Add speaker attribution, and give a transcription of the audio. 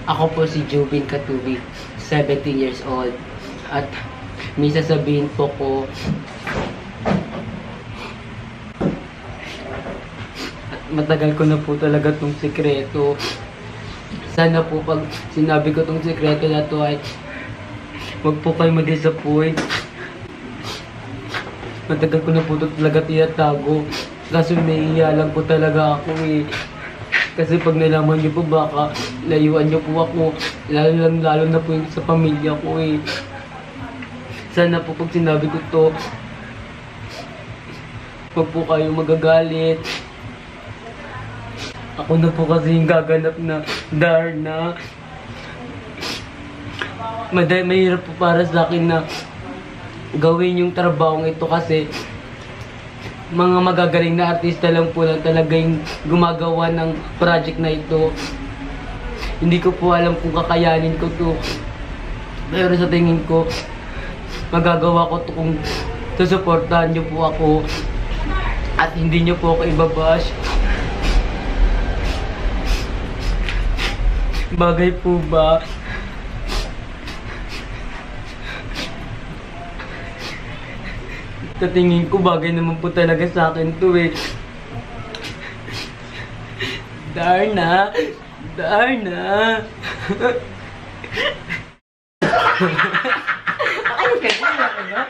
Speaker 1: Ako po si Jubin Katubi, 17 years old. At may sasabihin po ko, at matagal ko na po talaga itong sikreto. Sana po pag sinabi ko itong sikreto na to ay wag po kayo ma-disappoint. Matagal ko na po ito talaga tinatago. Kaso naiiya lang po talaga ako eh. Kasi pag nalaman niyo po baka layuan niyo po ako. Lalo na po yung sa pamilya ko eh. Sana po pag sinabi ko to, wag po kayo magagalit. Ako na po kasi yung gaganap na Darna. Mahirap po para sa akin na gawin yung trabahong ito kasi mga magagaling na artista lang po lang talaga yung gumagawa ng project na ito. Hindi ko po alam kung kakayanin ko to. Pero sa tingin ko, magagawa ko to kung susuportahan niyo po ako at hindi niyo po ako ibabash. Bagay po ba? Sa tingin ko, bagay naman po talaga sa akin to eh. Darna! Darna!
Speaker 2: Ay, ganyan na, ano?